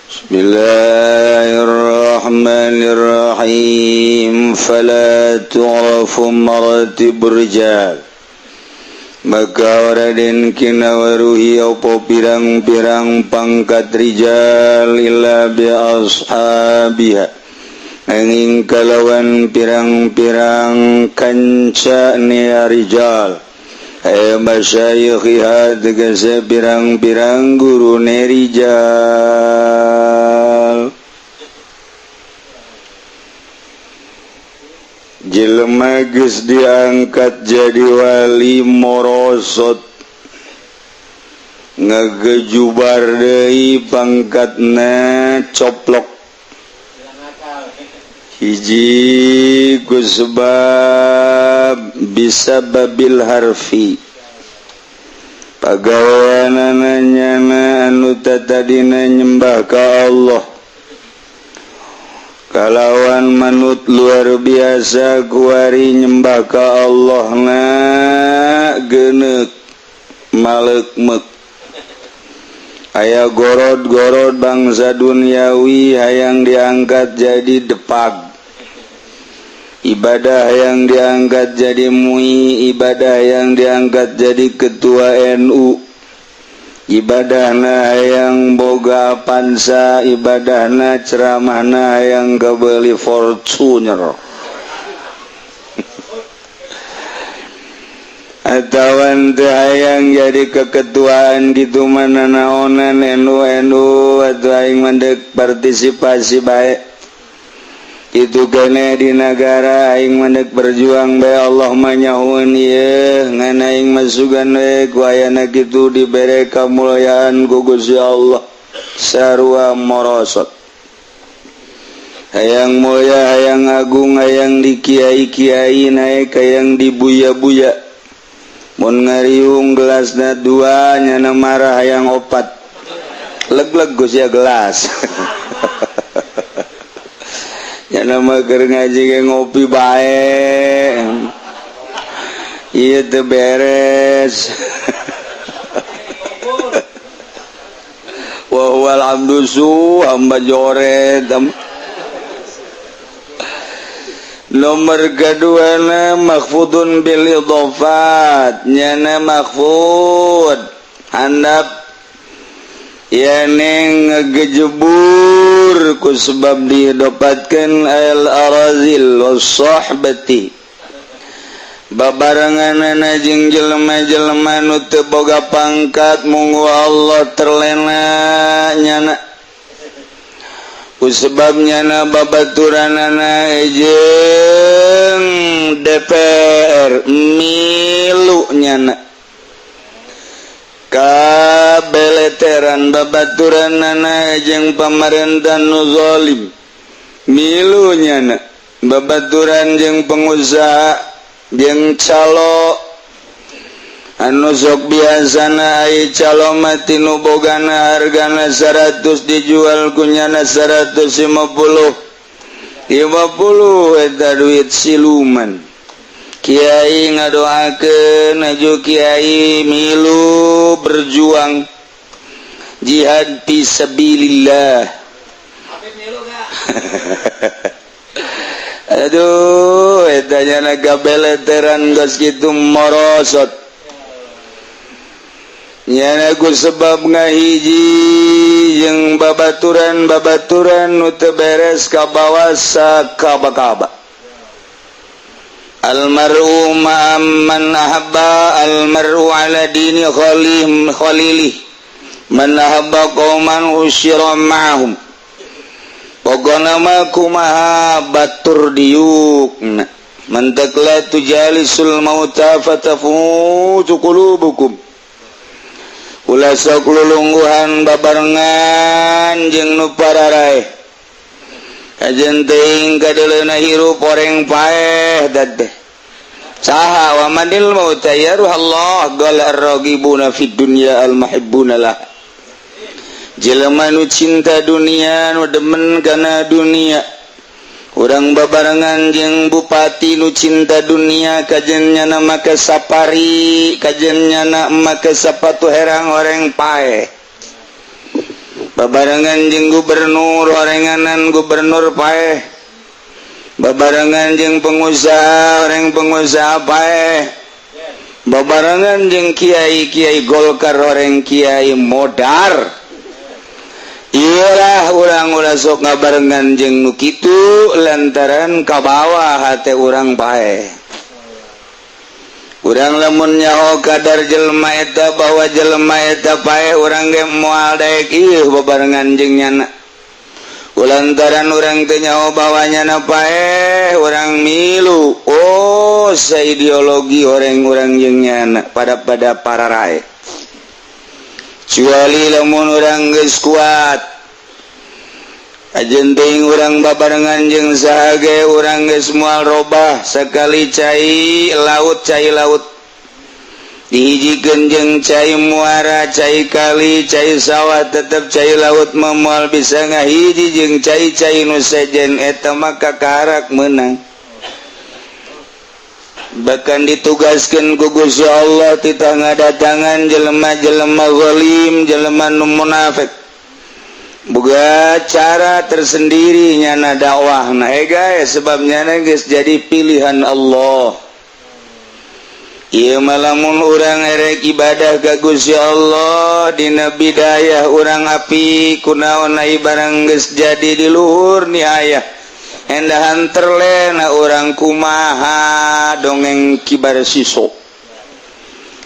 Bismillahirrahmanirrahim. Fala tu'rafu maratibur rijal. Maka Raden kinawaruhi apa pirang-pirang pangkat rijal illa bi ashabiha. Angin kalawan pirang-pirang kancane rijal. Masyayikhiha tegese pirang-pirang guru nerijal. Jelema geus diangkat jadi wali morosot ngagejubar deui pangkatna coplok hiji ku sebab bisa babil harfi pagaweanana nyana anu tadina nyembah ka Allah kalawan manut luar biasa kuari nyembah ka Allah na geuneuk malekmek aya gorod-gorod bangsa duniawi hayang diangkat jadi depag ibadah yang diangkat jadi MUI, ibadah yang diangkat jadi ketua NU, ibadahna yang boga pansa, ibadahna ceramahna yang kebeli Fortuner atawan teu hayang jadi keketuaan gitu mana naonan NU atau aing mandek partisipasi bae itu kene di negara aing mandek berjuang bae Allah manyahuan ieu ngan aing masugan we ku ayana kitu dibere kamuliaan ku Gusti Allah sarua morosot hayang mulia hayang agung hayang di kiai-kiai naik hayang di buya-buya mun ngariung gelasna dua nyana marah hayang opat leg-leg Gus ya gelas nyana mah keur ngaji ge ngopi bae ieu teu beres wa huwal hamdusu hamba joret nomor keduana makhfudun bil idhafat nyana makhfud handap yani ngegejebur ku sebab didapatkan al-arazil was-sahbati babarenganana jeung jelema-jelema nu teu boga pangkat munggu Allah terlena nyana ku sebab nyana babaturanana jeung DPR milu nyana kabeleteran babaturanana jeung pamarentah nu zalim milu nyana babaturan jeung pengusaha jeung calo anu sok biasana ai calo mati nu bogana hargana 100 dijual ku nyana 150 eta duit siluman kiai ngadoakeun aju kiai milu berjuang jihad fi sabilillah aduh eta nya gabeleteran geus kitu morosot nyana ku sebab ngahiji jeung babaturan nu teu beres ka bawah sakaba-kaba Al-mar'u ma'amman ahabba al-mar'u ala dini khalilih man ahabba qauman usyira ma'ahum pokona mah kumaha batur diukna mantak la tujalisul mauta fatafutu qulubukum ulah sok lulungguhan babarengan jeung nu pararae kajen teuing kadeleuna hirup oreng paeh dadeh saha wa manil maut ya Allah gal ar-ragibuna fid dunya al-muhibbuna lah jelema nu cinta dunia nu demen kana dunia urang babarengan jeung bupati nu cinta dunia kajen nyana make sapari kajen nyana make sapatu herang oreng paeh babarengan jeung gubernur orenganan gubernur paeh babarengan jeung pengusaha orang pengusaha paeh babarengan jeung kiai-kiai Golkar orang kiai modar iyalah urang ulah sok ngabarengan jeung nu kitu lantaran kabawa hate urang paeh urang lamun nyaho kadar jelema eta bahwa jelema eta paeh urang ge moal daek ieu babarengan jeung nyana lantaran urang teu nyaho bahwa nyana paeh urang milu saideologi orang jeung nyana pada pararae kecuali lamun urang geus kuat ajeun teuing urang babarengan jeung saha ge urang geus moal robah sakali cai laut dihijikeun jeung cai muara cai kali cai sawah tetep cai laut moal bisa ngahiji jeung cai nu sejen eta maka kaharak meunang bahkan ditugaskeun ku Gusti Allah titah ngadatangan jelema-jelema zalim jelema nu munafik boga cara tersendiri nyana dakwahna guys sebab nyana geus jadi pilihan Allah ieu malamun urang erek ibadah ka Gusti Allah dina bidayah urang api kunaon barang geus jadi di luhur nihayah endahan terlena urang kumaha dongeng kibar siso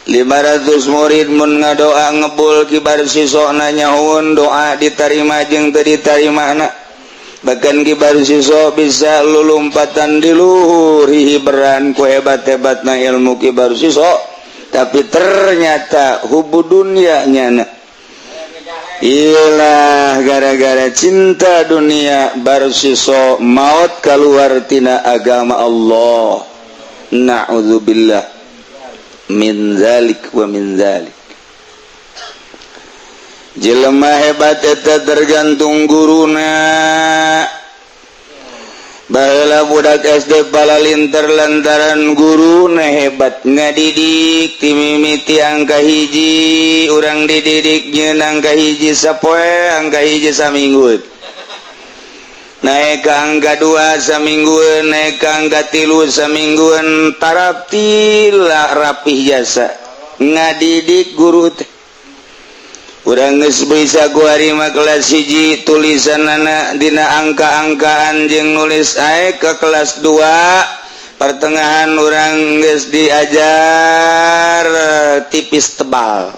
500 murid mun ngadoa ngebul kibar sisona nyahoun doa diterima jeung teu ditarimana bahkan kibar siso bisa lulumpatan di luhur hiberan ku hebat-hebatna ilmu kibar siso tapi ternyata hubu dunya nyana iyalah gara-gara cinta dunia bar siso maut keluar tina agama Allah na'udzubillah min zalik wa min zalik jelema hebat eta tergantung guruna baheula budak SD palalinter lantaran guruna hebat ngadidik ti mimiti angka hiji urang dididik nyeun angka hiji sapoe angka hiji saminggueun naik ke angka 2 saminggueun naik ke angka 3 saminggueun tarap tila rapih jasa ngadidik guru teh urang geus bisa guarima kelas 1 tulisanana dina angka-angkaan jeung nulis ae ke kelas 2 pertengahan urang geus diajar tipis tebal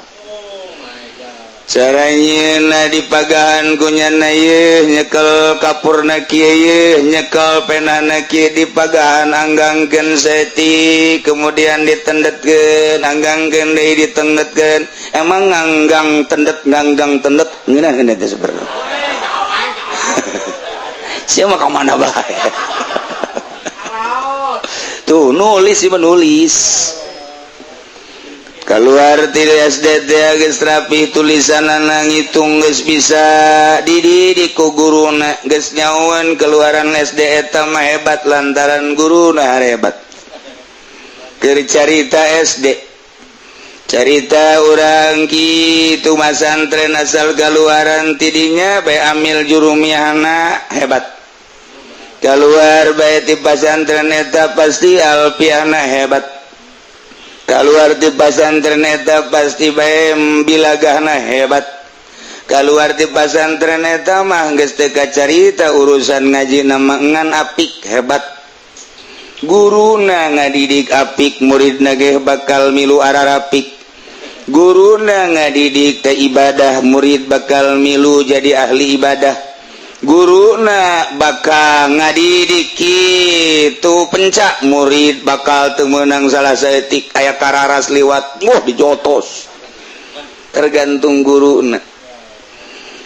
caranya di pagahan kunyana ye nyekel kapurna kieu ye nyekel penana kieu di pagahan anggangkeun seti kemudian ditendetkeun anggangkeun deui ditendetkeun emang nganggang tendet ngeunah teh saperti sia mah ka mana bae tuh nulis ieu nulis keluar ti SD teh geus rapih tulisanana ngitung geus bisa dididik ku guruna geus nyahoan keluaran SD eta mah hebat lantaran guruna hebat keur carita SD carita urang kitu masantren asal keluaran tidinya bae amil jurumiyahna hebat keluar bae ti pasantren eta pasti alfiahna hebat keluar di pasantren eta pasti bae bilagahna hebat keluar di pasantren eta mah geus teu kacarita urusan ngaji nama ngan apik hebat guruna ngadidik apik muridna ge bakal milu ararapik guruna ngadidik teh ibadah murid bakal milu jadi ahli ibadah guruna bakal ngadidik kitu pencak murid bakal teu meunang salah saeutik aya kararas liwat dijotos tergantung guruna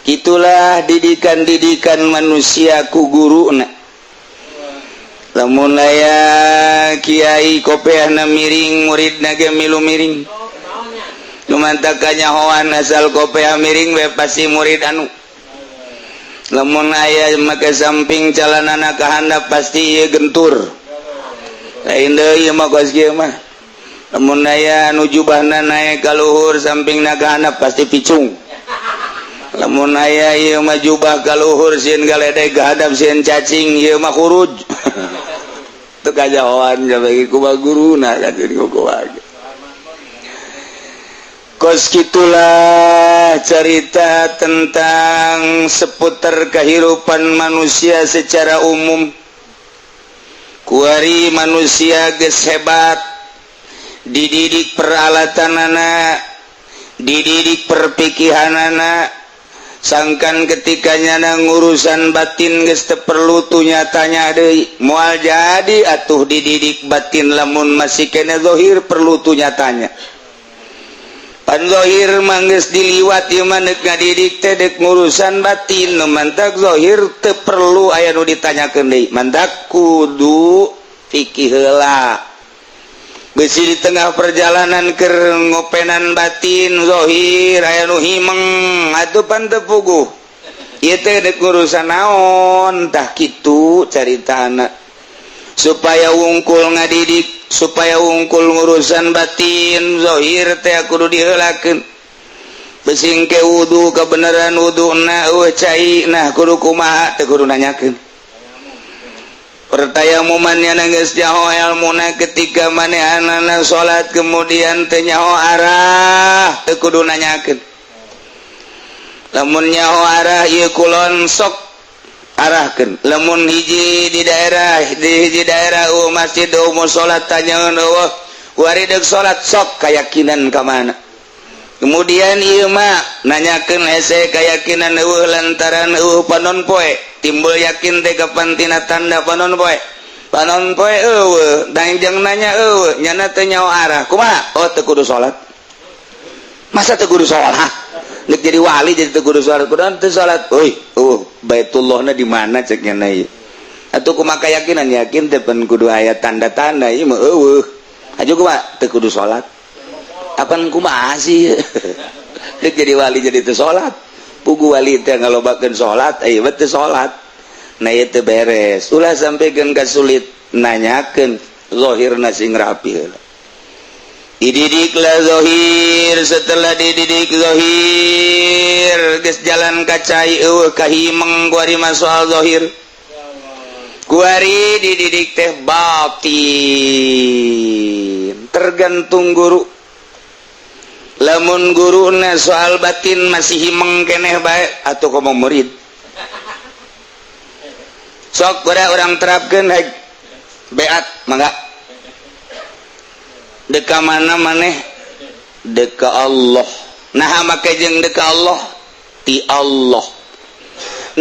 itulah didikan manusia ku guruna lamun aya kiai kopeahna miring muridna ge milu miring lumantak kanyahoan asal kopeah miring we pasti murid anu lamun aya make samping calanana ka handap pasti ieu gentur lain deui mah kos kieu mah lamun aya nu jubahna naek ka luhur sampingna ka handap pasti picung lamun aya ieu mah jubah ka luhur sieun galedeg hadap sieun cacing ieu mah khuruj teu kajahoan bagi kumaha guruna kadeung kumaha kos kitulah cerita tentang seputar kehidupan manusia secara umum. Kuari manusia geus hebat, dididik peralatanana, dididik perpikihanana, sangkan ketikanya ngurusan batin geus teu perlu tu nyatanya deui. Moal jadi atuh dididik batin lamun masih kena zahir perlu tu nyatanya. Pan zahir manggeus diliwat ieu mah neuk ngadidik teh deuk ngurusan batin nu mantak zahir teu perlu aya nu ditanyakeun deui mantak kudu fikih heula beusi di tengah perjalanan keur ngopenan batin zahir aya nu himeng atuh pan teu puguh ieu teh deuk ngurusan naon tah kitu caritana supaya wungkul ngadidik supaya wungkul ngurusan batin zahir teh kudu diheulakeun besing ke wudu kebenaran wuduna cai nah kudu kumaha teh kudu nanyakeun pertayamuman nya geus nyaho ilmuna ketika manehanana salat kemudian teu nyaho arah teu kudu nanyakeun lamun nyaho arah ieu kulon sok arahkeun lamun hiji di daerah masjid salat tanyaeun wari deuk salat sok keyakinan ka mana kemudian ieu mah nanyakeun hese keyakinan lantaran panon poe timbul yakin teh kapantina tanda panon poe dangjang nanya nyana teu nyaho arah kumaha teu kudu salat masa teu kudu salat nek jadi wali jadi teu kudu salat kudu teu salat Baitullahna di mana ceknya na ieu atuh kumaha keyakinan yakin teh pan kudu aya tanda-tanda ieu mah eueuh aju kumaha teu kudu salat apan kumaha sih nek jadi wali jadi teu salat pugu wali teh ngalobakeun salat ieu mah teu salat nah ieu teu beres ulah sampikeun ka sulit nanyakeun zahirna sing rapi heula dididiklah zahir setelah dididik zahir geus jalan kacai kahimeng kuari masoal zahir kuari dididik teh batin tergantung guru lamun guruna soal batin masih himeng keneh bae atuh komo murid sok orang terapkeun beat mangga deka mana maneh deka Allah nah make jeung deka Allah ti Allah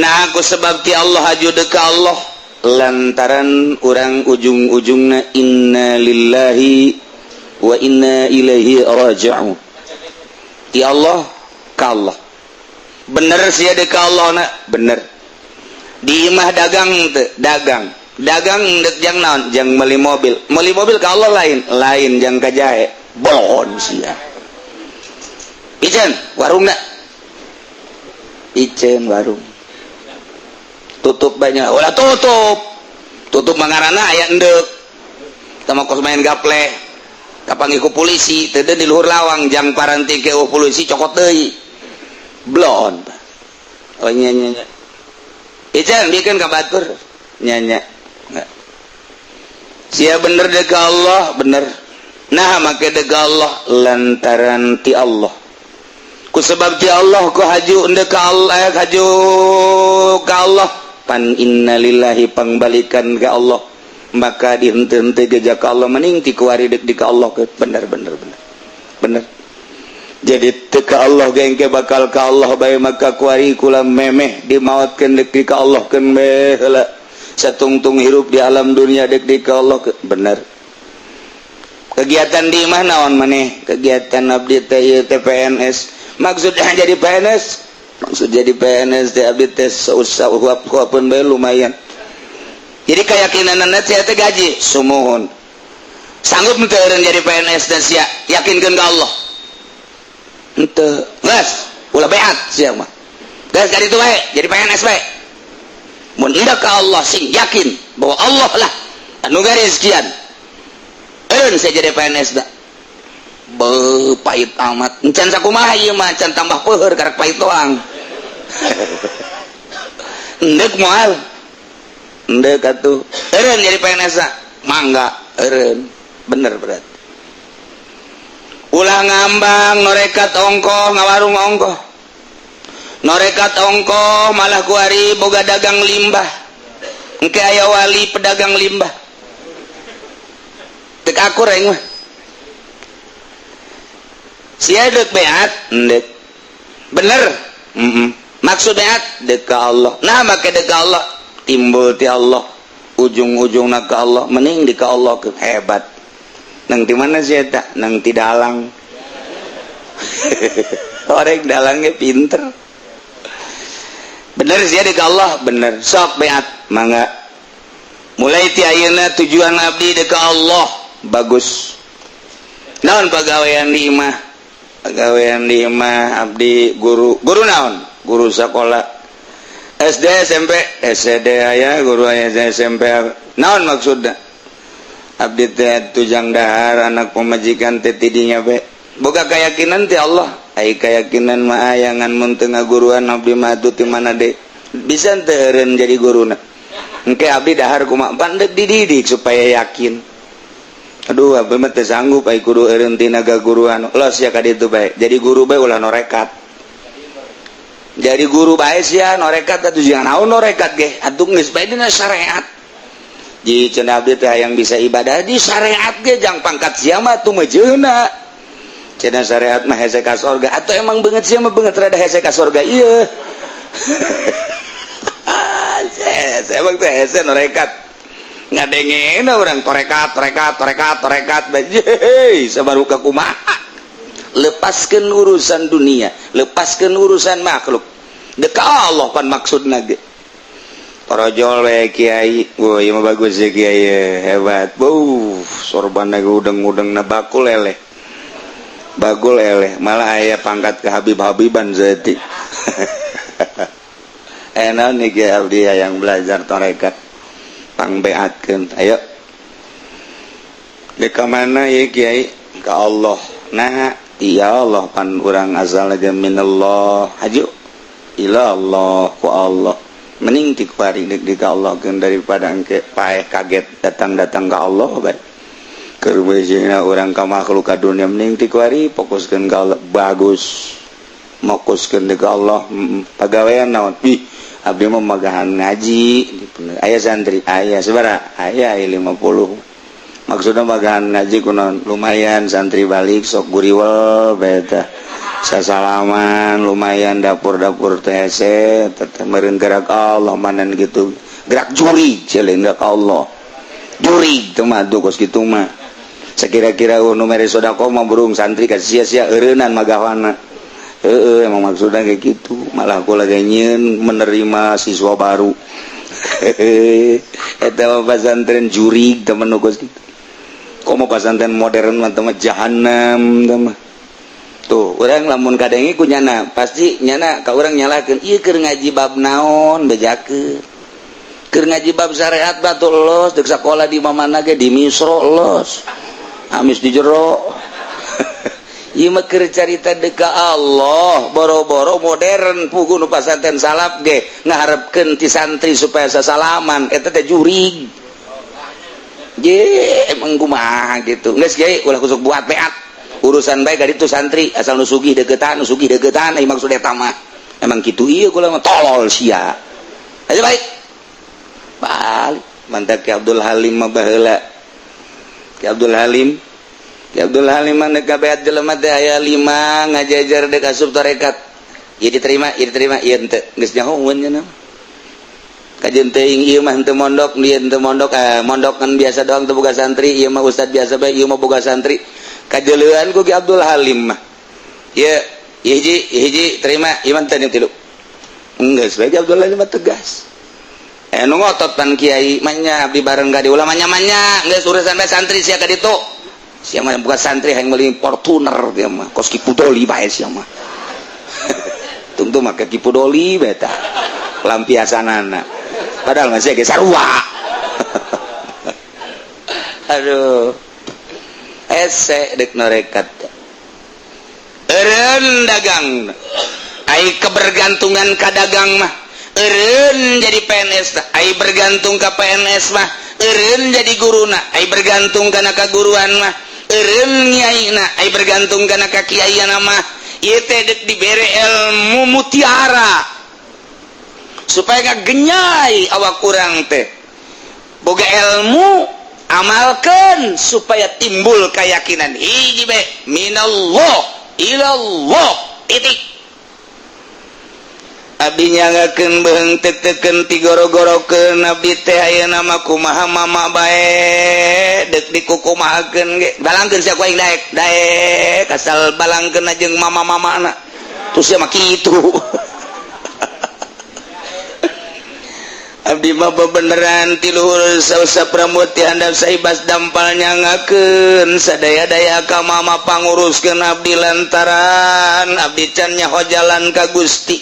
nah aku sebab ti Allah aju deka Allah lantaran urang ujung-ujungna inna lillahi wa inna ilaihi raji'un ti Allah ka Allah bener sia deka Allah na bener di imah dagang teu dagang dek jang naon jang meuli mobil ka Allah lain jang ka jahe bolon sia ijen warungna ijen warung tutup banyak ulah tutup mangarana aya endek tama kos main gaple kapanggih ku polisi teu di luhur lawang jang paranti ke polisi cokot deui blon nya ijen bikin ka batur nya sia bener deka Allah bener nah make deka Allah lantaran ti Allah ku sebab ti Allah ku haju deka Allah haju ka Allah pan innalillahi pangbalikan ka Allah maka dihenteu-henteu geja ka Allah mending ti kuari dek di ka Allah ke bener jadi teu ka Allah gengke bakal ka Allah bae maka kuari kula memeh dimaotkeun dek di ka Allah keun bae heula satungtung hirup di alam dunia dek di ka Allah bener kegiatan di imah naon maneh kegiatan abdi teh PNS maksudnya jadi PNS teh abdi teh sausah huap-huapeun bae lumayan jadi keyakinanna teh gaji sumuhun sanggup teu eureun jadi PNS dan sia yakinkeun ka Allah henteu geus ulah beat sia mah geus jadi itu bae jadi PNS bae mun indah ka Allah sing yakin bahwa Allah lah anu garis sekian eureun saya jadi PNS da pahit amat encan sakumaha ieu mah can tambah peuheur karek pahit doang endek moal endek atuh eureun jadi PNS mangga eureun bener berarti ulah ngambang norekat ongkoh ngawarung ongkoh norekat ongkoh malah kuari boga dagang limbah engke aya wali pedagang limbah tek akur aing mah sia deuk beat endek bener maksud beat deuk ka Allah nah make deuk ka Allah timbul ti Allah ujung-ujungna ka Allah mending di ka Allah hebat nang di mana sih eta nang ti dalang orang dalangnya pinter bener sih di ka Allah bener sok beat mangga mulai ti ayeuna tujuan abdi di ka Allah bagus naon pagawean di imah abdi guru naon guru sekolah SD SMP SD aya guru aya SMP naon maksudna abdi teh tujang dahar anak pemajikan teh tidinya be boga keyakinan ti Allah ai keyakinan mah ayangan mun teu ngaguruan abdi mah atuh ti mana de bisa teu eureun jadi guruna engke abdi dahar kumaha pandeg dididik supaya yakin aduh abdi mah teu sanggup ai kudu eureun ti naga guruan los ya ka ditu bae jadi guru bae ulah norekat jadi guru bae sia norekat atuh jangan naon norekat ge atuh geus bae dina syariat di cenah abdi teh hayang bisa ibadah di syariat ge jang pangkat sia mah tuh mejeuna cenah syariat mah hese ka sorga atuh emang beungeut sia mah beungeut rada hese ka sorga ieu emang teh hese norekat ngadengena urang torekat hei sabaru ka kumaha lepaskeun urusan dunia lepaskeun urusan makhluk deuk ka Allah pan maksudna ge parojol we kiai wah ieu mah bagus ya kiai hebat sorban ge udeng-udengna bakul eleh malah aya pangkat ke Habib-habiban zeuti enak nih kiai abdi yang belajar tarekat pangbeatkeun ayo di ka mana ieu kiai ka Allah nah ya Allah pan urang azal aja minallah haju ila Allah ku Allah mending dikuari di ka Allah daripada engke paeh kaget datang ke Allah bae keur beujina urang ka makhluk ka dunia mending dikuari fokuskeun ka Allah bagus fokuskeun ka Allah pagawean naon abdi mah magahan ngaji aya santri aya sabaraha aya 50 maksudna magahan ngaji kunaon lumayan santri balik sok guriwel bae tah sasalaman lumayan dapur-dapur TC teteh meureun gerak Allah manan gitu gerak juri ceuleun gerak Allah juri teu mah kos kitu mah sakira-kira nu mere sedekah mah burung santri ka sia-sia eureunan magawana emang maksudna kayak gitu malah kula ge nyieun menerima siswa baru eta mah pesantren juri teu mah kos kitu komo pesantren modern mah teh jahanam teh mah tuh orang lamun kadengi ku nyana pasti nyana ka urang nyalakeun ieu keur ngaji bab naon bejakeun keur ngaji bab syariat batul los deuk sakola di mamana ge di misro los amis di jero ieu mah keur carita deuk ka Allah boro-boro modern puguh nu pasantren salaf ge ngaharepkeun ti santri supaya sasalaman eta teh jurig je emang kumaha gitu geus ge ulah kusuk buat beat urusan baik dari itu santri asal nusugih deketan ai maksud eta mah emang kitu ieu kula mah tolol sia aja baik balik mantap Ki Abdul Halim mah baheula Ki Abdul Halim mah neuk kabeat jelema teh aya 5 ngajajar deuk asup tarekat ieu diterima ieu henteu geus nyahoeun cenah kajian teuing ieu mah henteu mondok dieu henteu mondok mondok kan biasa doang teu boga santri ieu mah ustad biasa bae ieu mah boga santri kajeleuan ku Ki Abdul Halim mah ieu hiji terima iman teh tilu enggeus bae Ki Abdul Halim mah tegas nu ngotot pan kiai manya abdi bareng ka di ulamanya manya geus urusan bae santri sia ka ditu sia mah bukan santri hayang meuli Fortuner dia mah kos Ki Pudoli bae sia mah tungtu make Ki Pudoli bae tah lampiasanana padahal masih ge sarua aduh ese dek norekat eureun dagang kebergantungan ka dagang mah eureun jadi PNS ai bergantung ka PNS mah eureun jadi guruna ai bergantung kana kaguruan mah eureun nyaina ai bergantung kana ka kiaiana mah ieu teh deuk dibere ilmu mutiara supaya ngagenyai awak urang teh boga ilmu amalkan supaya timbul keyakinan hiji be minallah ilallah titik abdi nyanggakeun beung teteukeun tigoro-gorokeun abdi teh ayeuna mah kumaha mama bae deuk dikukumahakeun ge balangkeun sia ku aing daek asal balangkeun jeung mama-mamana terus sia mah kitu abdi mah beneran ti luhur sausa pramut ti handap saibas dampal nyangakeun sadaya-daya ka mama panguruskeun abdi lantaran abdi can nyaho jalan ka Gusti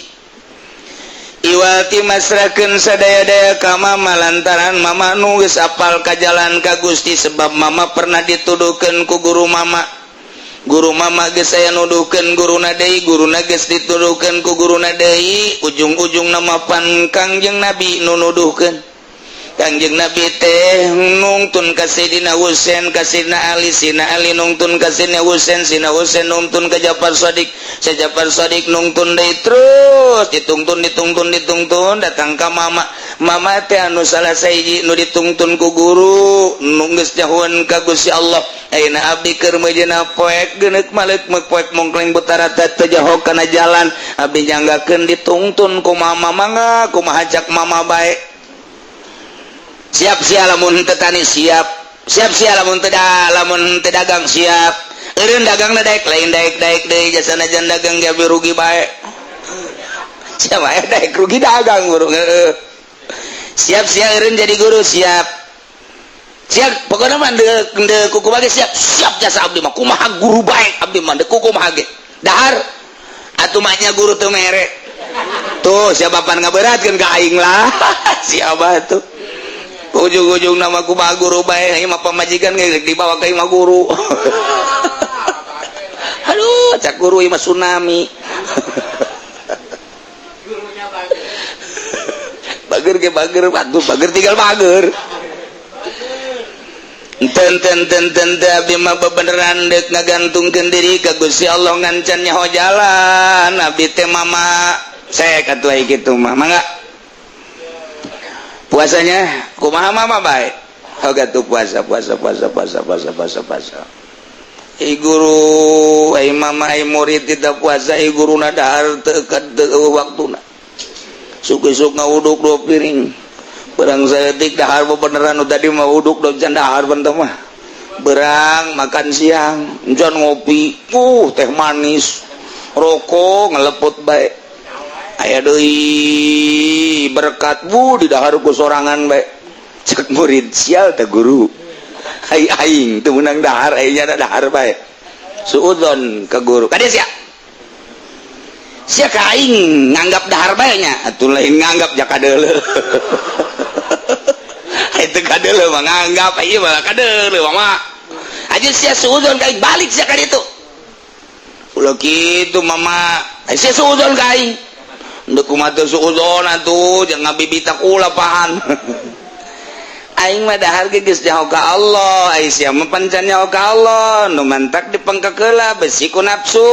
iwati masrakeun sadaya-daya ka mama lantaran mama nu geus apal ka jalan ka Gusti sebab mama pernah dituduhkeun ku guru mama geus aya nuduhkeun guruna deui guruna geus dituduhkeun ku guruna deui ujung-ujung nama pan Kangjeng Nabi nu nuduhkeun Kangjeng Nabi teh nungtun ka Sayyidina Husain ka Sayyidina Ali nungtun ka Sayyidina Husain nungtun ka Ja'far Shadiq Ja'far Shadiq nungtun deui terus ditungtun datang ka mama teh anu salah sahiji nu ditungtun ku guru nu geus nyahoan ka Gusti Allah ayeuna abdi keur meujeuna poek geuneuk maleuk poek mongkleng betara teh jauh kana jalan abdi nyanggakeun ditungtun ku mama mangga kumaha cak mama bae siap sia lamun teu tani siap lamun teu dagang siap eureun dagangna daek lain daek deui jasana jan dagang ge rugi bae sia bae daek rugi dagang guru siap eureun jadi guru siap pokokna mah deuk kukumaha ge siap jasa abdi mah kumaha guru bae abdi mah deuk kukumaha ge dahar atuh mahnya guru teu mere tuh siapa pan ngaberatkeun ka aing lah siapa tuh ujung-ujung nama kumaha guru bae ieu mah pamajikan ge dibawa ka imah guru aduh cak guru ieu mah tsunami bager ge bager bagus bager tinggal bager ten abdi mah beneran deuk ngagantungkeun diri ka Gusti Allah ngancan nyaho jalan abdi teh mama sek atuh aya kitu mah mangga puasanya kumaha mama bae hoga tuh puasa guru ai mama ai murid tidak puasa guruna dahar teu waktuna suk-suk ngawuduk 2 piring berang saeutik dahar beneran nu tadi mah uduk do can dahar bentuk mah berang makan siang encan ngopi teh manis rokok ngeleput bae aya deui berkat di dahar ku sorangan bae cek murid sial teh guru aing teu meunang dahar aya nya dahar bae suudzon ka guru kade sia ka aing nganggap dahar bae nya atuh lain nganggap jak kadeuleu itu kadeuleu mah nganggap ieu mah kadeuleu mah aja sia suudzon ka aing balik sia ka ditu ulah kitu mama sia suudzon ka aing deuk kumaha teu suudzon atuh jangan ngabibita kula pahan aing mah dahar ge geus nyaho ka Allah ai sia mah pancan nyaho ka Allah nu mantak dipengkekeula besi ku nafsu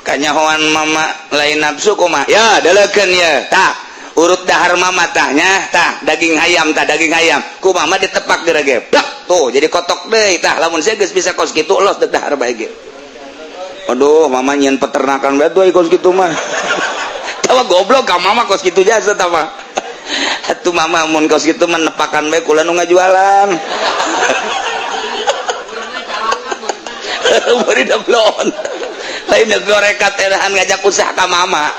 kanyahoan mama lain nafsu kumaha ya dalekeun ya tah urut dahar mama tahnya tah daging hayam ku mama ditepak geura ge tuh jadi kotok deui tah lamun saya geus bisa kos kitu los deuk dahar bae ge aduh mama nyen peternakan bae tuh kos kitu mah tawa goblok ka mama kos kitu jasa tah mah atuh mama mun kos kitu mah nepakan bae kula nu ngajualan bari dablon lain gorekat terahan ngajak usaha ka mama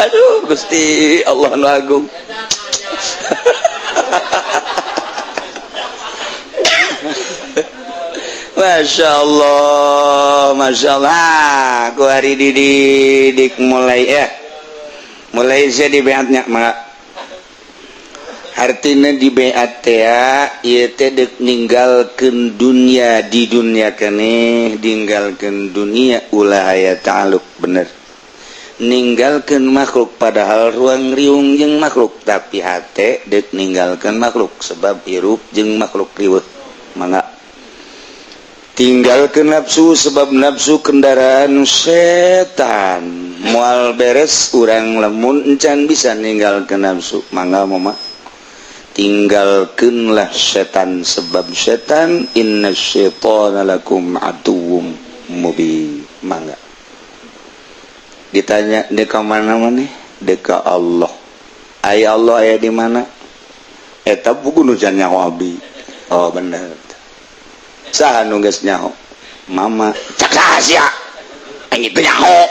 aduh Gusti Allah nu agung Masya Allah aku hari didik mulai saya di beatnya mak artinya di beat ya ieu teh deuk ninggalkeun dunia di dunia keneh ninggalkeun dunia ulah aya ta'alluq bener ninggalkeun makhluk padahal ruang riung jeung makhluk tapi hate dek ninggalkeun makhluk sebab hirup jeung makhluk riweuh mangga tinggalkeun nafsu sebab nafsu kendaraan setan moal beres urang lamun encan bisa ninggalkeun nafsu mangga mama tinggalkeunlah setan sebab setan innasyaitana lakum aduwwum mubin mangga ditanya deka mana maneh deka Allah aya Allah aya di mana eta buku nu can nyaho abdi oh bener saha nu geus nyaho mama cak saha sia itu nyaho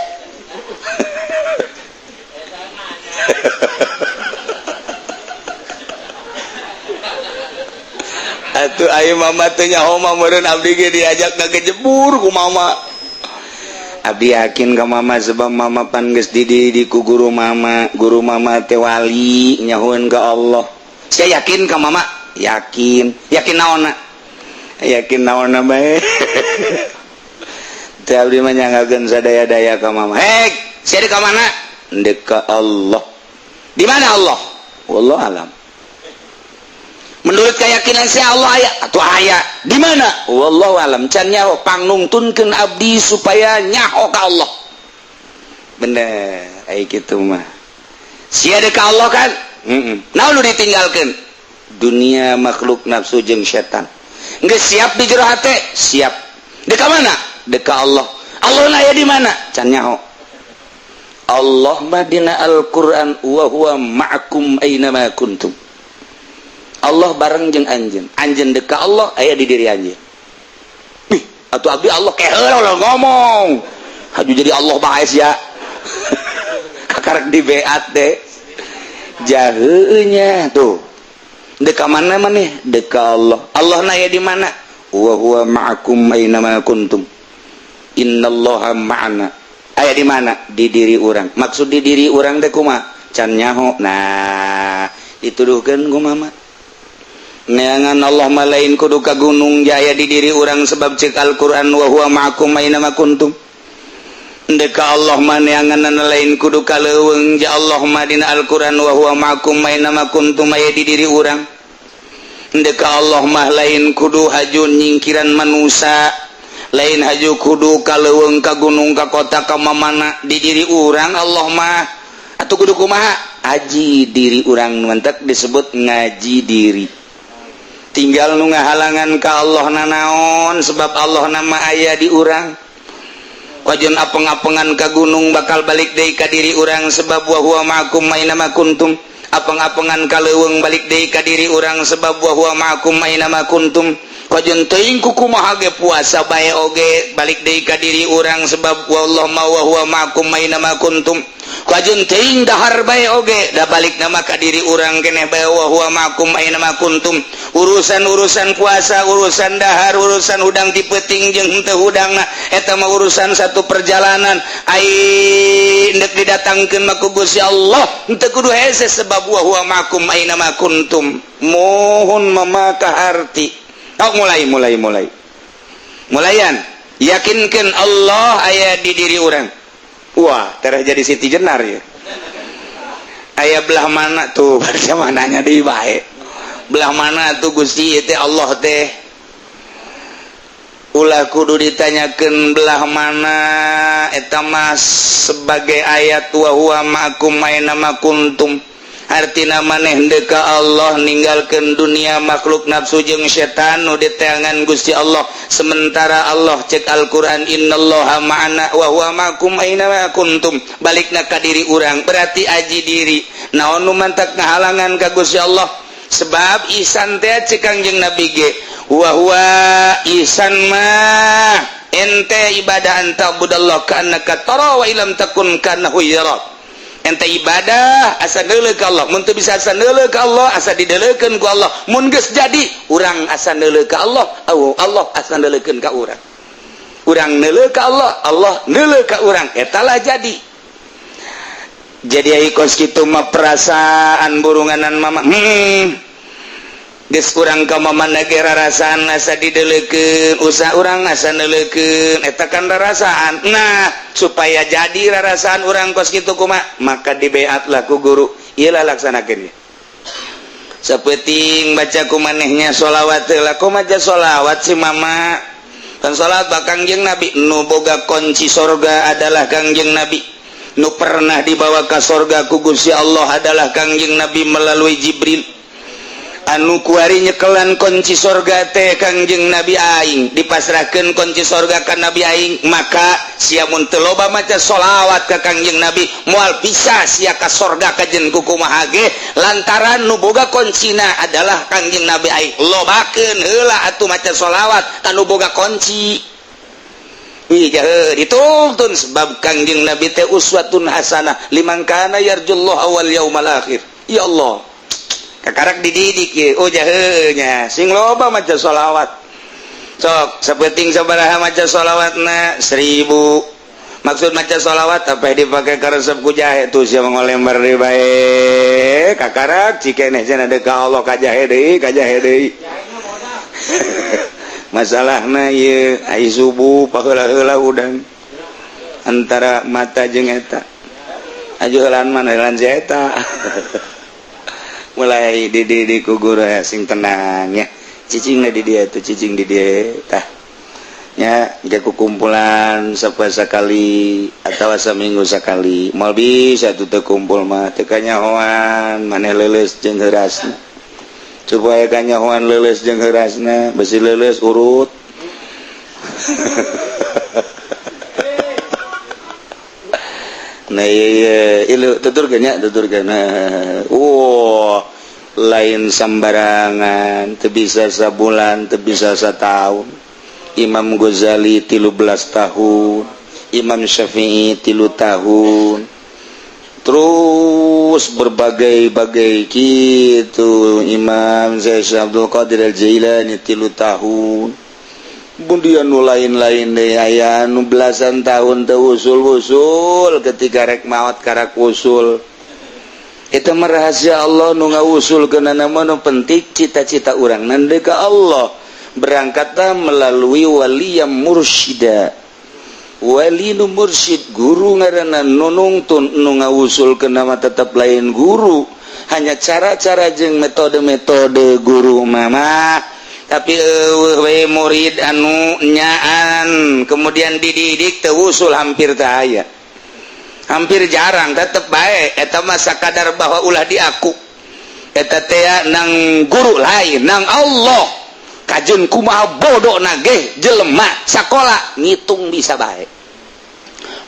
atuh ayeuna mama teh nyaho mah meureun abdi ge diajak ka kejebur ku mama abdi yakin ka mama sebab mama pan geus dididik ku guru mama teh wali nyahoeun ka Allah saya yakin ka mama yakin naonna bae teh abdi mah nyanggakeun sadaya-daya ka mama sia ka mana dek ka Allah di mana Allah wallahu alam menurut keyakinan saya Allah aya atau aya di mana wallahu alam can nyaho pangnungtunkeun abdi supaya nyaho ka Allah bener aya kitu mah sia deuk ka Allah kan naon nu ditinggalkeun dunia makhluk nafsu jeung setan geus siap di jero hate siap deuk ka mana deuk ka Allah Allah aya di mana can nyaho Allah mah dina Al-Qur'an wa huwa ma'akum aina ma kuntum Allah bareng jeung anjeun deuk ka Allah aya di diri anjeun atuh abdi Allah keheul ngomong haju jadi Allah bae sia kakarek di beat teh jaheu nya tuh deuk ka mana maneh deuk ka Allah Allah na aya di mana wa huwa ma'akum aina ma kuntum innallaha ma'ana aya di mana di diri urang maksud di diri urang teh kumaha can nyaho nah dituduhkeun ku mama neangan Allah malain kudu ka gunung jaya di diri urang sebab cek Al-Qur'an wa huwa ma'akum aina ma kuntum deuk ka Allah mah neangan lain kudu ka leuweung ja Allah mah dina Al-Qur'an wa huwa ma'akum aina ma kuntum aya di diri urang deuk ka Allah mah lain kudu haju nyingkiran manusia lain haju kudu ka leuweung ka gunung ka kota ka mamana di diri urang Allah mah atuh kudu kumaha aji diri urang mentek disebut ngaji diri tinggal nu ngahalangan ka Allah nanaon sebab Allah nama aya di urang wajan apeng-apengan ka gunung bakal balik deui ka diri urang sebab wa huwa ma'akum aina ma kuntum apeng-apengan ka leuweung balik deui ka diri urang sebab wa huwa ma'akum aina ma kuntum wajan teuing kumaha ge puasa bae oge balik deui ka diri urang sebab wallahu ma wa huwa ma'akum aina ma kuntum wajan teuing dahar bae oge da balik nama ka diri urang keneh bae wa huwa ma'akum aina ma kuntum urusan puasa urusan dahar urusan hudang ti peuting jeung henteu hudangna eta mah urusan satu perjalanan ai hendak didatangkeun mah ku Gusti Allah henteu kudu hese sebab wa huwa ma'akum aina ma kuntum mohon mama kaharti mulayan yakinkeun Allah aya di diri urang wah terah jadi Siti Jenar ya aya belah mana tuh baca mananya deui bae belah mana tuh Gusti teh Allah teh ulah kudu ditanyakeun belah mana eta mah sebagai ayat wa huwa ma'akum aina ma kuntum artina maneh deuk ka Allah ninggalkeun dunia makhluk nafsu jeung setan nu diteangan Gusti Allah sementara Allah cek Al-Qur'an innallaha ma'ana wa huwa ma'akum aina ma kuntum balikna ka diri urang berarti aji diri naon nu mantak ngahalangan ka Gusti Allah sebab ihsan teh cek Kangjeng Nabi ge wa huwa ihsan mah ente ibadah anta budallah ka annaka tara wa ilam takun kana huyarak ente ibadah asa neuleuh ka Allah mun teu bisa asa neuleuh ka Allah asa dideuleukeun ku Allah mun geus jadi urang asa neuleuh ka Allah Allah asa neuleukeun ka urang neuleuh ka Allah Allah neuleuh ka urang eta lah jadi ai kos kitu mah perasaan burunganan mama geus urang ka mamandage rarasaan asa dideleukeun usaha urang asa neuleukeun eta kan rarasaan. Nah supaya jadi rarasaan urang kos kitu kumaha maka dibeatlah ku guru ieu lah laksanakeun sapenting baca ku manehnya sholawat heula kumaha sholawat si mama kan salat ka Kangjeng Nabi nu boga kunci surga adalah Kangjeng Nabi nu pernah dibawa ke surga ku Gusti Allah adalah Kangjeng Nabi melalui Jibril anu kuari nyekelan kunci surga teh Kangjeng Nabi aing dipasrahkeun kunci surga ka Nabi aing maka sia mun teu loba maca sholawat ka Kangjeng Nabi moal bisa sia ka surga kajen kumaha ge lantaran nu boga kuncina adalah Kangjeng Nabi aing lobakeun heula atuh maca sholawat ka nu boga kunci. Dituntun sebab Kangjeng Nabi teh uswatun hasanah liman kana yarjullaha wal yaumal akhir. Ya Allah kakarak dididik ye jaheunya sing loba maca sholawat sok sapenting sabaraha maca sholawatna 1000 maksud maca sholawat apa dipake ka resep ku jahe tuh sia ngolembar deui bae kakarak cikeneh cenah deuk ka Allah ka jahe deui masalahna ieu ai subuh paheula-heula udang antara mata jeung eta ajuheulan mana heula eta mulai dididik ku guru sing tenang ya cicing di dia tuh cicing di dia tah nya jaku kumpulan sekali atau seminggu sekali moal bisa tuh teu kumpul mah teu kanyahoan maneh leuleus jeung heurasna supaya kanyahoan leuleus jeung heurasna besi leuleus urut nah iya ilu tuturkeun nya tuturkeun lain sembarangan teu bisa sabulan teu bisa satahun Imam Ghazali 13 tahun Imam Syafi'i 3 tahun terus berbagai-bagai gitu Imam Syekh Abdul Qadir Al-Jailani 3 tahun kemudian nu lain-lain deh aya nu belasan tahun teu usul-usul ketika rek maot karak usul eta mah rahasia Allah nu ngausulkeunana mah nu penting cita-cita urang nande ka Allah berangkatna melalui wali yang mursyida wali nu mursyid guru ngaranna nu nungtun nu ngausulkeunna mah tetep lain guru hanya cara-cara jeung metode-metode guru mama tapi we murid anu nyaan kemudian dididik teu usul hampir teu aya hampir jarang tetep bae eta mah sakadar bahwa ulah diaku eta teh nang guru lain nang Allah kajeun kumaha bodona ge jelema sakola ngitung bisa bae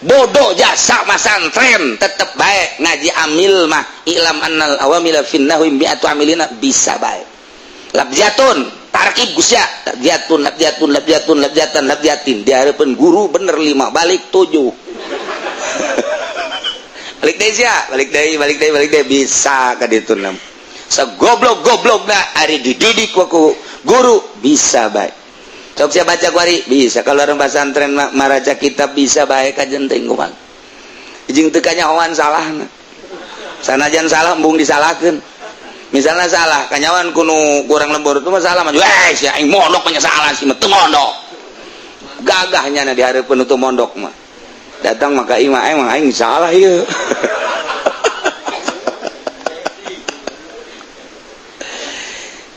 bodoh jasa masantren tetep bae ngaji amil mah ilam annal awamila finnahwi mi'atu amilina bisa bae labjatun tarkib gusya labjatan dihareupeun guru bener 5 balik 7 balik deui bisa ka ditu nam sagoblok-goblokna ari dididik ku guru bisa bae sok sia baca kuari bisa kalau orang pasantren maraca kitab bisa bae kajen teh kumaha jeung teu kanyahoan salahna sanajan salah embung disalahkeun misalnya salah kanyawan kuno kurang lembur itu masalah mah si aing mondok nya salah si mah teu mondok gagahnya na di hareupeun itu mondok mah datang maka imah aing salah ieu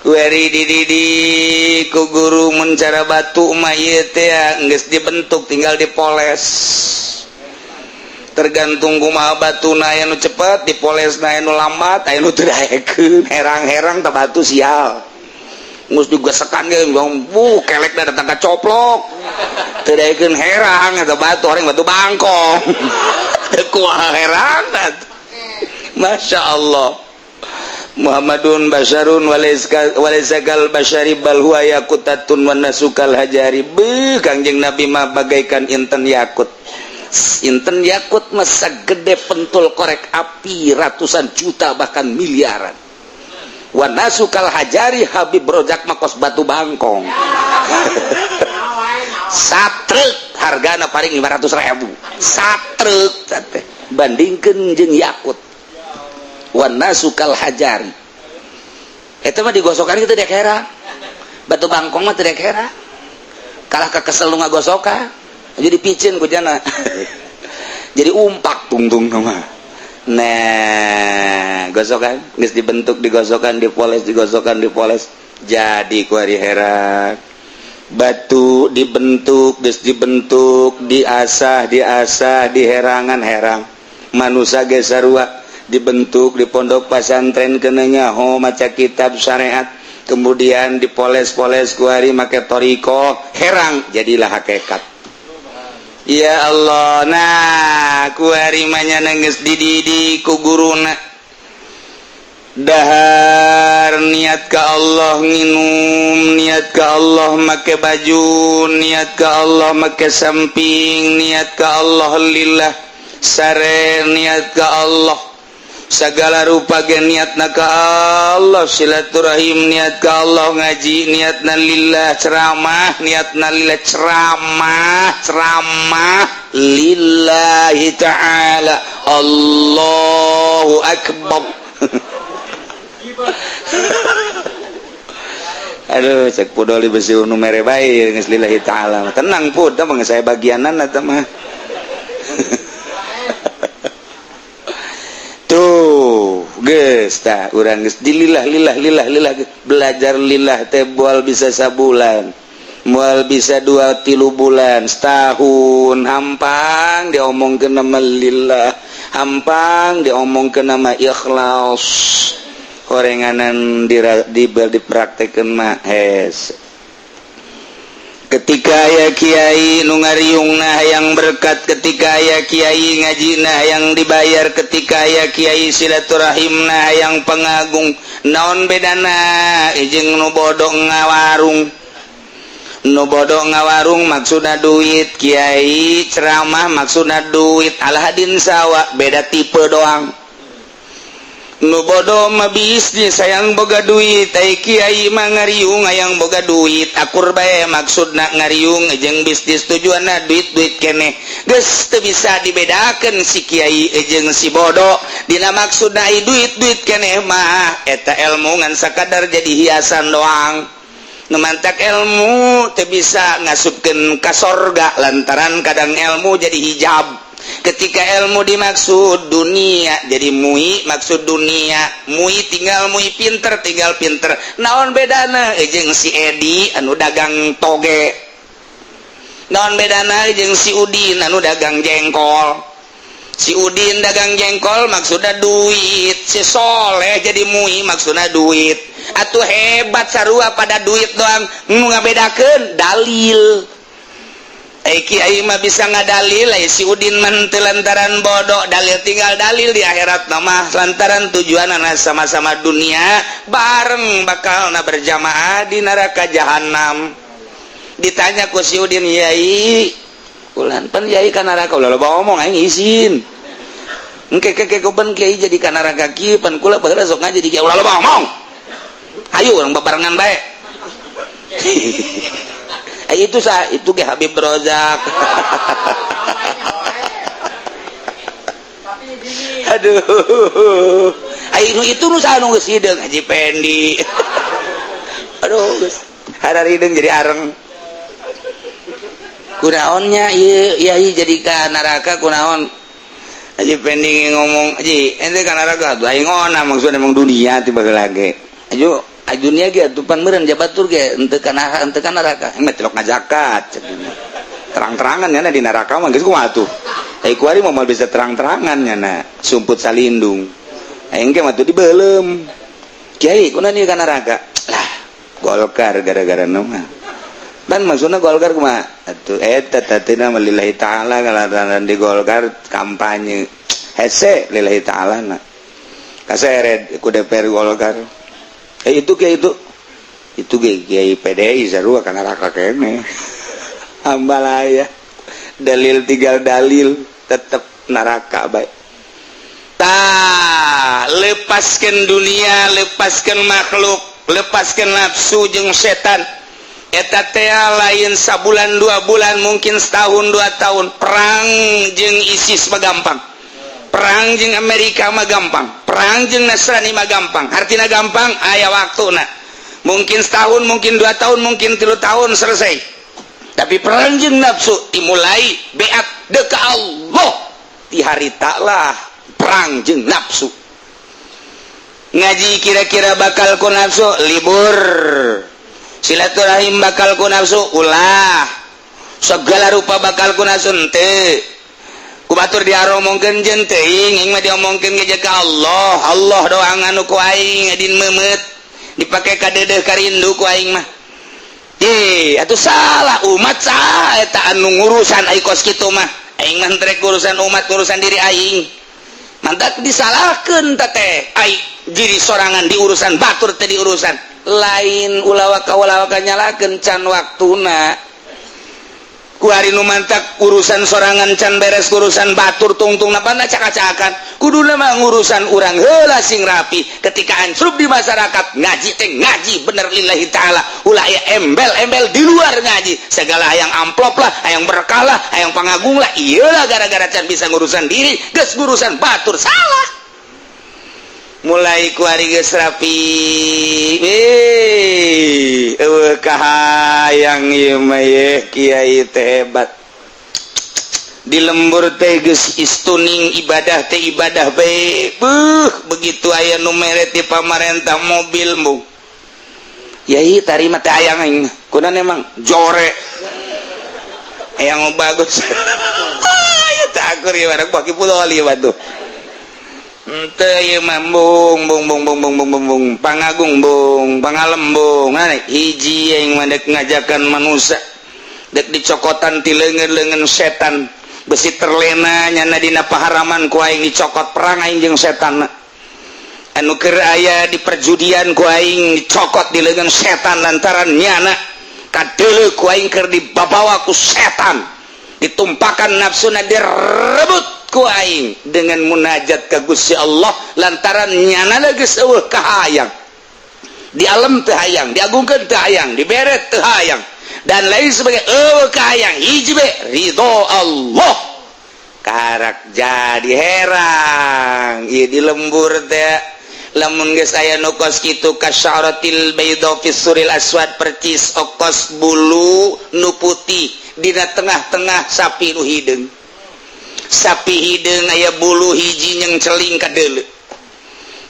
kueri dididik ku guru mencara batu mah ieu teh geus dibentuk tinggal dipoles tergantung kumaha batuna aya nu cepet dipolesna aya nu lambat aya nu teu daekeun herang-herang teh batu sial mus juga sekan ge kelek da datang ka coplok teu daekeun herang eta batu horeng batu bangkong teu kumaha herang Masya Allah Muhammadun basyarun walaisakal basyari bal huwa yakutatun wa nasukal hajari Kangjeng Nabi mah bagaikan inten yakut inten yakut masa gede pentul korek api ratusan juta bahkan miliaran wa nasukal hajari Habib Rojak makos batu bangkong satrek hargana paling 500.000 satrek bandingkeun jeung yakut wa nasukal hajari Eta mah digosokan kitu dek hera. Batu bangkong mah teu dek hera. Kalah kakesel nu ngagosokan. Jadi picin ku jana. Jadi umpak tungtung nama. Nah, gosokan geus dibentuk digosokan dipoles digosokan dipoles jadi ku ari hera. Batu dibentuk geus dibentuk diasah diherangan herang. Manusia ge sarua dibentuk di pondok pesantren kenanya maca kitab syariat kemudian dipoles-poles ku ari make toriko herang jadilah hakikat. Ya Allah, nah ku ari manya geus dididik ku guruna dahar niat ka Allah nginum niat ka Allah make baju niat ka Allah make samping niat ka Allah lillah sare niat ka Allah segala rupa ge niatna ka Allah silaturahim niat ka Allah ngaji niatna lillah ceramah niatna lillah ceramah lillahi ta'ala Allahu akbar. Aduh cek pudoli besi unu mere bae geus lillahi ta'ala tenang pud mah saya bagianan eta mah. Tuh geus tah urang geus dilillah belajar lillah teh moal bisa sabulan moal bisa 2-3 bulan setahun hampang diomongkeun nama lillah hampang diomongkeun nama ikhlas horenganan dipraktekeun mah hes. Ketika aya kiai nu ngariungna hayang berkat ketika aya kiai ngajina hayang dibayar ketika aya kiai silaturahimna hayang pangagung naon bedana jeung nu bodoh ngawarung maksudna duit kiai ceramah maksudna duit alhadin sawa beda tipe doang. Nu bodoh mah bisnis sayang boga duit ai kiai mah ngariung hayang boga duit akur bae maksudna ngariung jeung bisnis tujuanna duit keneh geus teu bisa dibedakeun si kiai jeung si bodoh dina maksudna ai duit keneh mah eta ilmu ngan sakadar jadi hiasan doang nu mantak ilmu teu bisa ngasupkeun ka sorga lantaran kadang ilmu jadi hijab. Ketika ilmu dimaksud dunia jadi mui maksud dunia mui tinggal pinter naon bedana jeung si Edi anu dagang toge naon bedana jeung si Udin anu dagang jengkol si Udin dagang jengkol maksudna duit si Soleh jadi mui maksudna duit atuh hebat sarua pada duit doang nu ngabedakeun dalil. Kiai mah bisa ngadalil si Udin mah teu lantaran bodoh dalil tinggal dalil di akhirat mah lantaran tujuanna sama-sama dunia bareng bakalna berjamaah di neraka jahanam. Ditanya ku si Udin yai ulan pan yai ka neraka ulah loba omong aing izin engke kuben kiai jadi ka neraka kieu pan kula baheula sok ngaji di kiai ulah loba omong ayo urang babarengan bae. Itu ge Habib Rozak. Aduh. Itu nu sanu geus hideung Haji Pendi. Aduh geus harari hideung jadi areng. Kunaonnya ieu yai jadi ka neraka kunaon? Haji Pendi ngomong, "Haji, ente ka neraka tuh aing ngona maksudna emang dunia ti baheula ge." Ayo dunia ge atuh pan meureun jabatur ge henteu kana neraka mah celok ngajakat terang-terangan nya di neraka mah geus kumaha atuh ai kuari moal bisa terang-terangan nya sumput salindung aing ge mah tuh dibeulem kiai kunaon ieu ka neraka lah Golkar gara-gara naon dan maksudna Golkar kumaha atuh eta tatina lillahi taala kaladaran di Golkar kampanye hese lillahi taala na kaseret ku DPR Golkar. Itu Kiai PDI sarua kana neraka kene. Ambalaya. Dalil tinggal dalil tetep neraka bae. Tah, lepaskeun dunia, lepaskeun makhluk, lepaskeun nafsu jeung setan. Eta teh lain sabulan 2 bulan mungkin setahun 2 tahun perang jeung ISIS mah gampang. perang jeung Amerika mah gampang, perang jeung Nasrani mah gampang, artinya gampang aya waktuna, mungkin setahun, mungkin 2 tahun, mungkin 3 tahun selesai. Tapi perang jeung nafsu dimulai beat deka Allah di harita lah perang jeung nafsu. Ngaji kira-kira bakal ku nafsu libur, silaturahim bakal ku nafsu ulah, segala rupa bakal ku nafsu henteu. Kubatur diaromongkeun jeung teuing aing mah diomongkeun ge ka Allah. Allah doang anu ku aing adin meumeut dipake ka deudeuh ka rindu ku aing mah. Atuh salah umat saha eta anu ngurusan ai kos kitu mah. Aing mah rek urusan umat, urusan diri aing. Mantak disalahkeun teh ai diri sorangan di urusan batur teh di urusan. Lain ulah ka nyalakeun can waktuna. Ku hari nu mantak urusan sorangan can beres urusan batur tungtung napana cak-cakan kuduna mah urusan urang heula sing rapi. Ketika ansrup di masyarakat ngaji teh ngaji bener lillahi taala, ulah aya embel-embel di luar ngaji, segala hayang amplop lah, hayang berkah lah, hayang pangagung lah, iyalah gara-gara can bisa ngurusan diri geus ngurusan batur salah. Mulai ku hari geus rapi eueuh kahayang ieu mah ye kiai teh hebat di lembur teh geus istuning ibadah teh ibadah bae begitu aya nu mere ti pamarentah mobil mung yai tarima teh hayang aing kunaon emang jore hayang bagus aya teh akur ieu badak baki puloli batuh teu ieu mah bung pangagung bung pangalem bung hiji aing mah dek ngajakan manusia dek dicokotan ti leungeun-leungeun setan besi terlena nyana dina paharaman ku aing dicokot perang aing jeung setan anu keur aya di perjudian ku aing dicokot di leungeun setan lantaran nyana kadeuleu ku aing keur dibabawa ku setan ditumpakan nafsuna direbut ku aing dengan munajat ka Gusti Allah lantaran nyana geus eueuh kahayang di alam teu hayang diagungkeun teu hayang dibere teu hayang dan lain sebagai eueuh kahayang hiji be ridho Allah karak jadi herang ieu di lembur teh lamun geus aya nu kos kitu kasyaratil baydha fi suril aswad percis okos bulu nu putih dina tengah-tengah sapi nu hideung. Sapi hideung aya bulu hiji yang celing kadeuleu.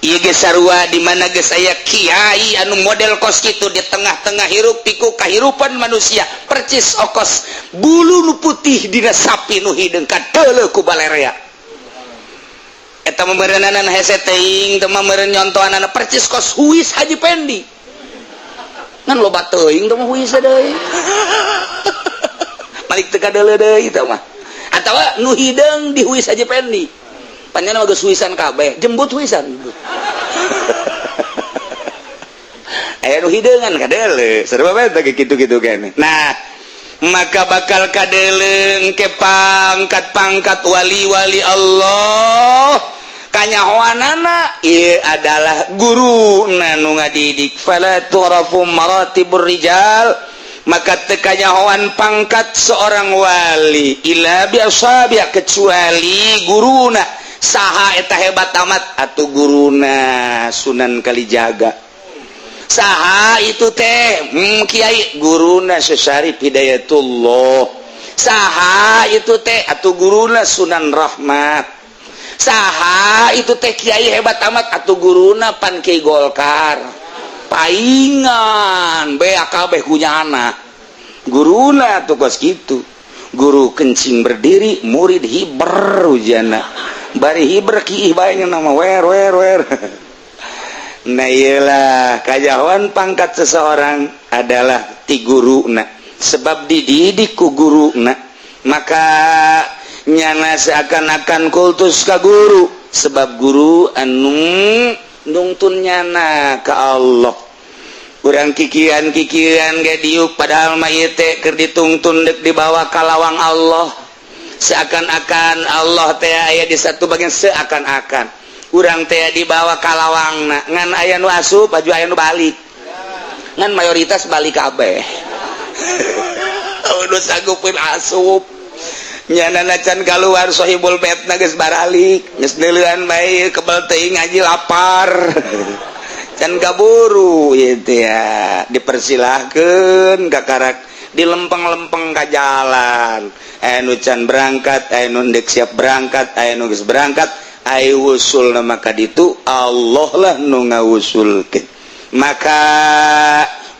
Ieu ge sarua di mana geus aya kiai anu model kos kitu di tengah-tengah hirup piku kahirupan manusia percis okos bulu nu putih dina sapi nu hideung kadeuleu ku balerea. Eta memeureunana hese teuing teu mah meureun nyontohanana percis kos huis Haji Pendi. Ngan loba teuing teu mah huis deui. Malik teu kadeuleu deui tah mah. Atawa nu hideung di huis Haji Pendi panjana mah geus huisan kabeh jembut huisan aya nu hideungan kadeuleu sarua bae teh kitu-kitu keneh. Nah maka bakal kadeuleu ke pangkat-pangkat wali-wali Allah kanyahoanana ieu adalah guruna nu ngadidik fala turafu maratibur rijal maka tekanyahoan pangkat seorang wali ila biasa biak kecuali guruna saha eta hebat amat atuh guruna Sunan Kalijaga saha itu teh kiai guruna Syarif Hidayatullah saha itu teh atuh guruna Sunan Rahmat saha itu teh kiai hebat amat atuh guruna Pan Kiai Golkar paingan BAKB kunyana guruna tugas gitu guru kencing berdiri murid hiber ujana bari hiber kiih bae nama wer nah iyalah kajawan pangkat seseorang adalah ti guruna sebab dididik ku guruna maka nyana seakan-akan kultus ka guru sebab guru anu nungtun nyana ke Allah urang kikiran ge diuk padahal mah ieu teh keur ditungtun dek di bawah kalawang Allah seakan-akan Allah teh aya di satu bagian seakan-akan urang teh di bawah kalawangna ngan aya nu asup aju aya nu balik ngan mayoritas balik kabeh nu sagupkeun asup can keluar sohibul bait geus baralik geus deuleuan bae kebal teuing ngaji lapar can kaburu ieu ya dipersilahkeun ka karak di lempeng-lempeng ka jalan anu can berangkat anu deuk siap berangkat anu geus berangkat aya wusulna maka ditu Allah lah nu ngawusulkeun maka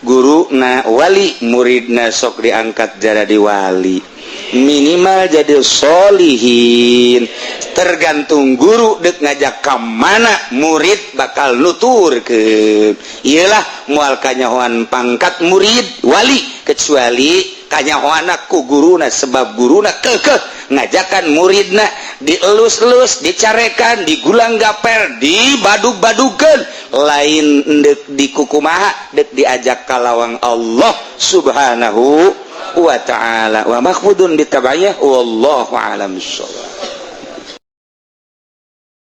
guruna wali muridna sok diangkat jadi wali minimal jadi sholihin tergantung guru dek ngajak ke mana murid bakal nuturkeun iyalah moal kanyahoan pangkat murid wali kecuali kanyahoana ku guruna sebab guruna kekeh ngajakan muridna dielus-elus dicarekan digulang gaper dibadug-badukeun lain dek dikukumaha dek diajak kalawang Allah subhanahu wa ta'ala wa mahfudun bitabayah wallahu a'lam bissawab.